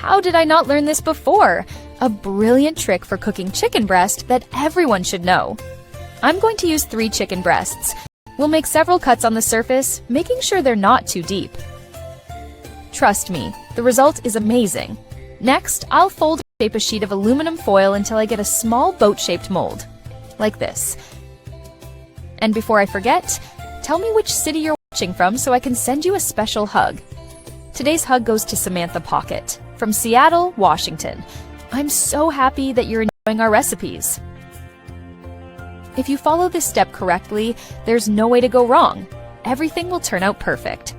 How did I not learn this before? A brilliant trick for cooking chicken breast that everyone should know. I'm going to use 3 chicken breasts. We'll make several cuts on the surface, making sure they're not too deep. Trust me, the result is amazing. Next, I'll fold and shape a sheet of aluminum foil until I get a small boat-shaped mold, like this. And before I forget, tell me which city you're watching from so I can send you a special hug. Today's hug goes to Samantha Pocket, from Seattle, Washington. I'm so happy that you're enjoying our recipes. If you follow this step correctly, there's no way to go wrong. Everything will turn out perfect.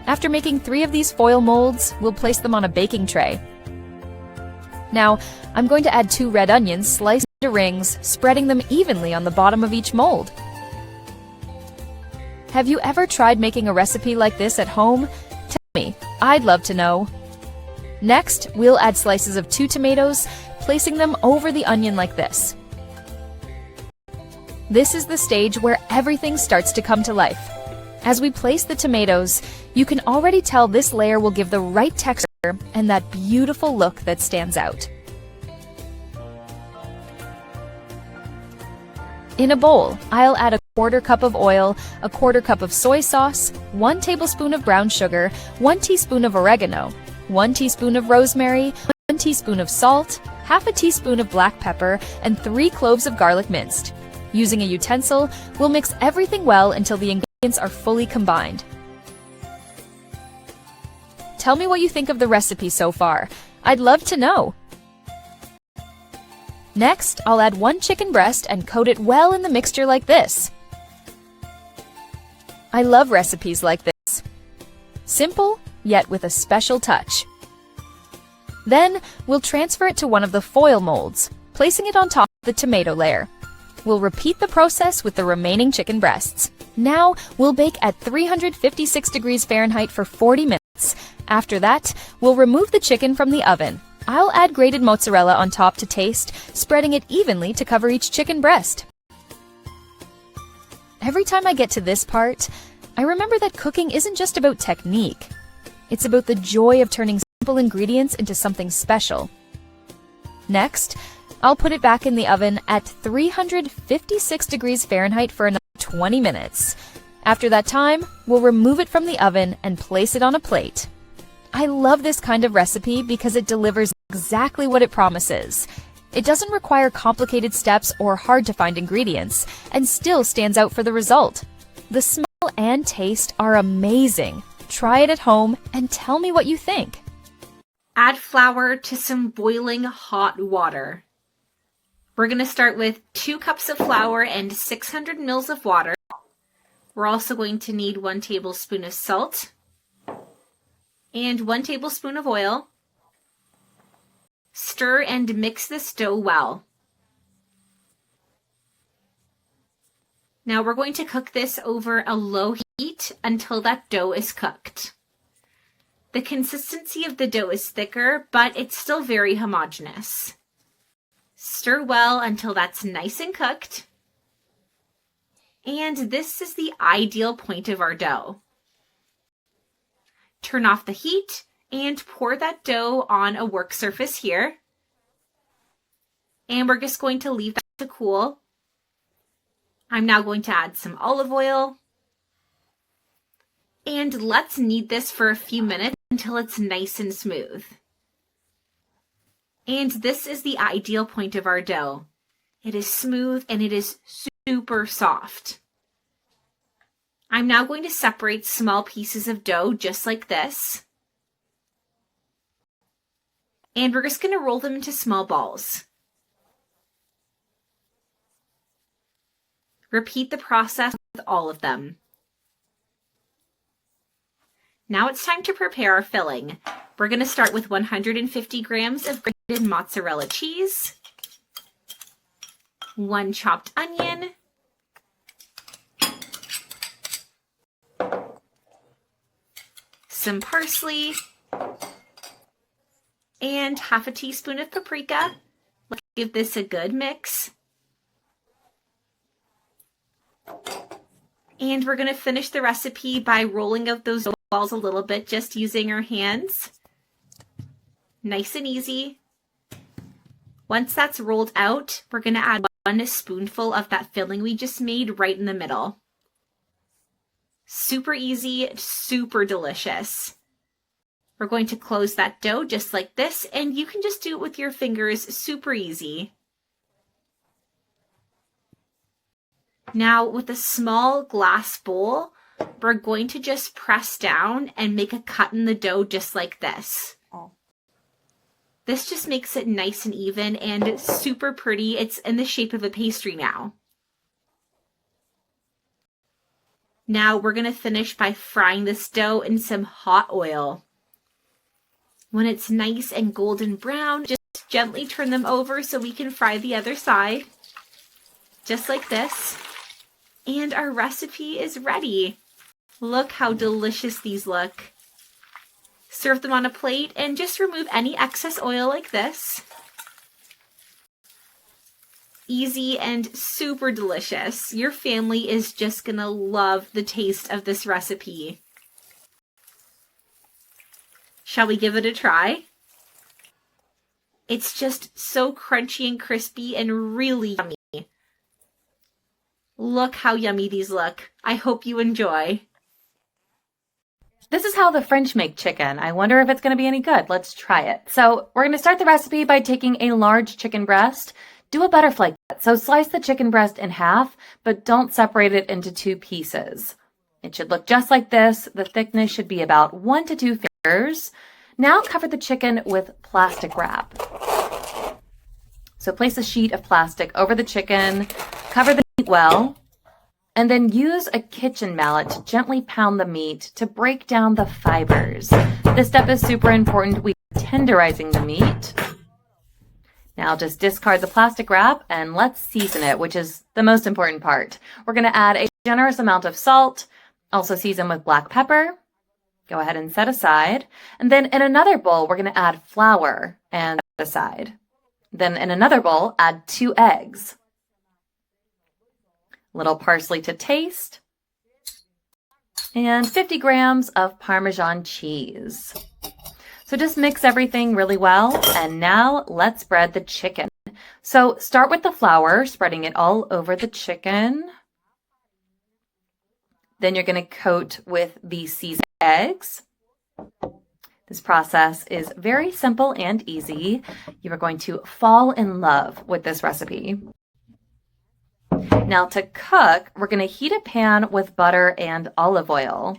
After making 3 of these foil molds, we'll place them on a baking tray. Now, I'm going to add 2 red onions sliced into rings, spreading them evenly on the bottom of each mold. Have you ever tried making a recipe like this at home? Tell me, I'd love to know. Next, we'll add slices of 2 tomatoes, placing them over the onion like this. This is the stage where everything starts to come to life. As we place the tomatoes, you can already tell this layer will give the right texture and that beautiful look that stands out. In a bowl, I'll add a 1/4 cup of oil, a 1/4 cup of soy sauce, 1 tablespoon of brown sugar, 1 teaspoon of oregano, 1 teaspoon of rosemary, 1 teaspoon of salt, 1/2 teaspoon of black pepper, and 3 cloves of garlic minced. Using a utensil, we'll mix everything well until the ingredients are fully combined. Tell me what you think of the recipe so far. I'd love to know. Next, I'll add 1 chicken breast and coat it well in the mixture like this. I love recipes like this. Simple, yet with a special touch. Then, we'll transfer it to one of the foil molds, placing it on top of the tomato layer. We'll repeat the process with the remaining chicken breasts. Now, we'll bake at 356 degrees Fahrenheit for 40 minutes. After that, we'll remove the chicken from the oven. I'll add grated mozzarella on top to taste, spreading it evenly to cover each chicken breast. Every time I get to this part, I remember that cooking isn't just about technique. It's about the joy of turning simple ingredients into something special. Next, I'll put it back in the oven at 356 degrees Fahrenheit for another 20 minutes. After that time, we'll remove it from the oven and place it on a plate. I love this kind of recipe because it delivers exactly what it promises. It doesn't require complicated steps or hard-to-find ingredients, and still stands out for the result. The smell and taste are amazing. Try it at home and tell me what you think. Add flour to some boiling hot water. We're going to start with 2 cups of flour and 600 ml of water. We're also going to need 1 tablespoon of salt and 1 tablespoon of oil. Stir and mix this dough well. Now we're going to cook this over a low heat until that dough is cooked. The consistency of the dough is thicker, but it's still very homogeneous. Stir well until that's nice and cooked. And this is the ideal point of our dough. Turn off the heat and pour that dough on a work surface here. And we're just going to leave that to cool. I'm now going to add some olive oil. And let's knead this for a few minutes until it's nice and smooth. And this is the ideal point of our dough. It is smooth and it is super soft. I'm now going to separate small pieces of dough just like this. And we're just going to roll them into small balls. Repeat the process with all of them. Now it's time to prepare our filling. We're going to start with 150 grams of grated mozzarella cheese, 1 chopped onion, some parsley, and 1/2 teaspoon of paprika. Let's give this a good mix. And we're going to finish the recipe by rolling out those balls a little bit, just using our hands. Nice and easy. Once that's rolled out, we're going to add 1 spoonful of that filling we just made right in the middle. Super easy, super delicious. We're going to close that dough just like this, and you can just do it with your fingers, super easy. Now, with a small glass bowl, we're going to just press down and make a cut in the dough just like this. This just makes it nice and even and super pretty. It's in the shape of a pastry now. Now we're going to finish by frying this dough in some hot oil. When it's nice and golden brown, just gently turn them over so we can fry the other side. Just like this. And our recipe is ready. Look how delicious these look. Serve them on a plate and just remove any excess oil like this. Easy and super delicious. Your family is just gonna love the taste of this recipe. Shall we give it a try? It's just so crunchy and crispy and really yummy. Look how yummy these look. I hope you enjoy. This is how the French make chicken. I wonder if it's going to be any good. Let's try it. So we're going to start the recipe by taking a large chicken breast. Do a butterfly cut. So slice the chicken breast in half, but don't separate it into 2 pieces. It should look just like this. The thickness should be about 1 to 2 fingers. Now cover the chicken with plastic wrap. So place a sheet of plastic over the chicken, cover the meat well, and then use a kitchen mallet to gently pound the meat to break down the fibers. This step is super important. We're tenderizing the meat. Now just discard the plastic wrap and let's season it, which is the most important part. We're going to add a generous amount of salt, also season with black pepper. Go ahead and set aside. And then in another bowl, we're going to add flour and set aside. Then in another bowl, add 2 eggs. Little parsley to taste, and 50 grams of Parmesan cheese. So just mix everything really well, and now let's spread the chicken. So start with the flour, spreading it all over the chicken. Then you're going to coat with the seasoned eggs. This process is very simple and easy. You are going to fall in love with this recipe. Now to cook, we're going to heat a pan with butter and olive oil.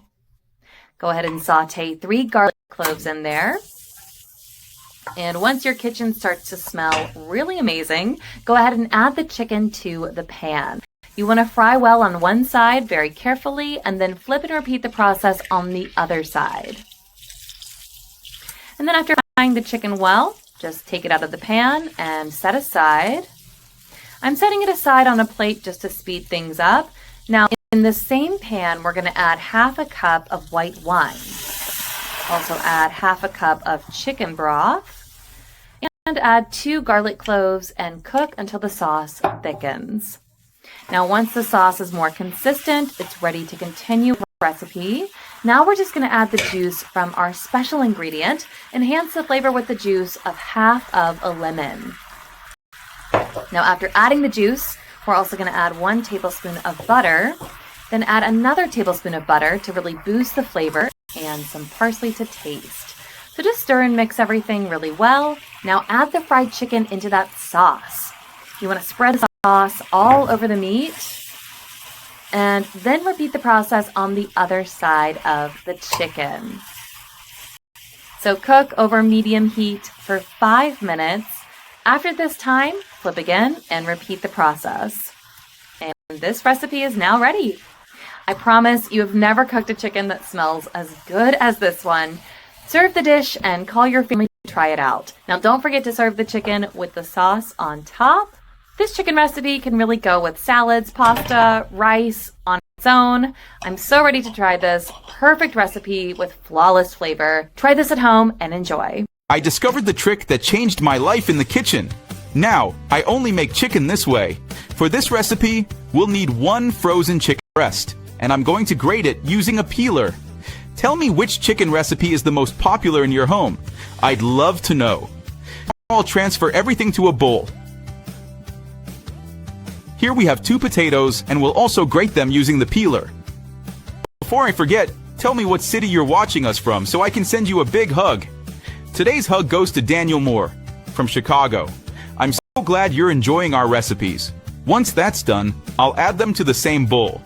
Go ahead and saute 3 garlic cloves in there. And once your kitchen starts to smell really amazing, go ahead and add the chicken to the pan. You want to fry well on one side very carefully and then flip and repeat the process on the other side. And then after frying the chicken well, just take it out of the pan and set aside. I'm setting it aside on a plate just to speed things up. Now, in the same pan, we're going to add half a cup of white wine. Also add half a cup of chicken broth. And add 2 garlic cloves and cook until the sauce thickens. Now, once the sauce is more consistent, it's ready to continue with the recipe. Now we're just going to add the juice from our special ingredient. Enhance the flavor with the juice of half of a lemon. Now, after adding the juice, we're also going to add 1 tablespoon of butter, then add another tablespoon of butter to really boost the flavor, and some parsley to taste. So just stir and mix everything really well. Now add the fried chicken into that sauce. You want to spread the sauce all over the meat, and then repeat the process on the other side of the chicken. So cook over medium heat for 5 minutes. After this time, flip again and repeat the process. And this recipe is now ready. I promise you have never cooked a chicken that smells as good as this one. Serve the dish and call your family to try it out. Now don't forget to serve the chicken with the sauce on top. This chicken recipe can really go with salads, pasta, rice on its own. I'm so ready to try this perfect recipe with flawless flavor. Try this at home and enjoy. I discovered the trick that changed my life in the kitchen. Now, I only make chicken this way. For this recipe, we'll need 1 frozen chicken breast, and I'm going to grate it using a peeler. Tell me which chicken recipe is the most popular in your home. I'd love to know. Now I'll transfer everything to a bowl. Here we have 2 potatoes, and we'll also grate them using the peeler. Before I forget, tell me what city you're watching us from so I can send you a big hug. Today's hug goes to Daniel Moore from Chicago. I'm so glad you're enjoying our recipes. Once that's done, I'll add them to the same bowl.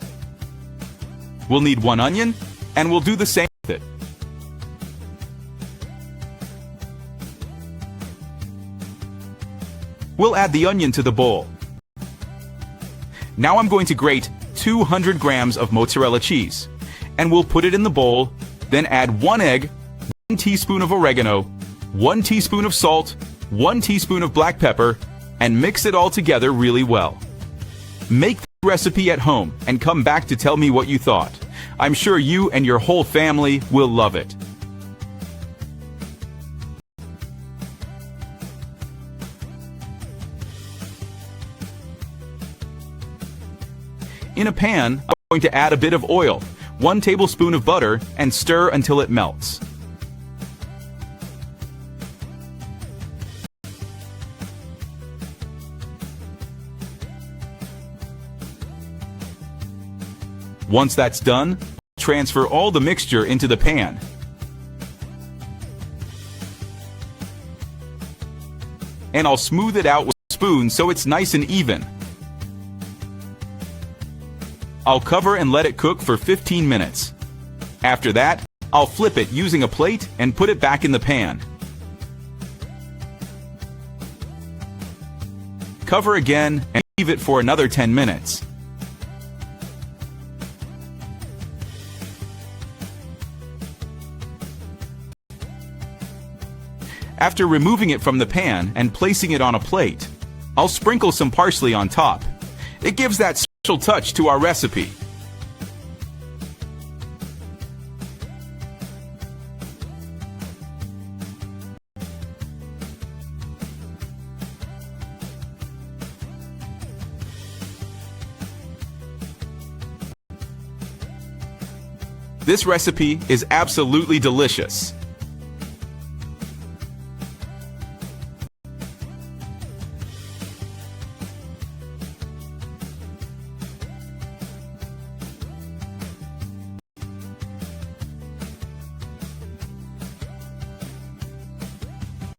We'll need 1 onion, and we'll do the same with it. We'll add the onion to the bowl. Now I'm going to grate 200 grams of mozzarella cheese, and we'll put it in the bowl, then add 1 egg, 1 teaspoon of oregano, 1 teaspoon of salt, 1 teaspoon of black pepper, and mix it all together really well. Make this recipe at home and come back to tell me what you thought. I'm sure you and your whole family will love it. In a pan, I'm going to add a bit of oil, 1 tablespoon of butter, and stir until it melts. Once that's done, transfer all the mixture into the pan. And I'll smooth it out with a spoon so it's nice and even. I'll cover and let it cook for 15 minutes. After that, I'll flip it using a plate and put it back in the pan. Cover again and leave it for another 10 minutes. After removing it from the pan and placing it on a plate, I'll sprinkle some parsley on top. It gives that special touch to our recipe. This recipe is absolutely delicious.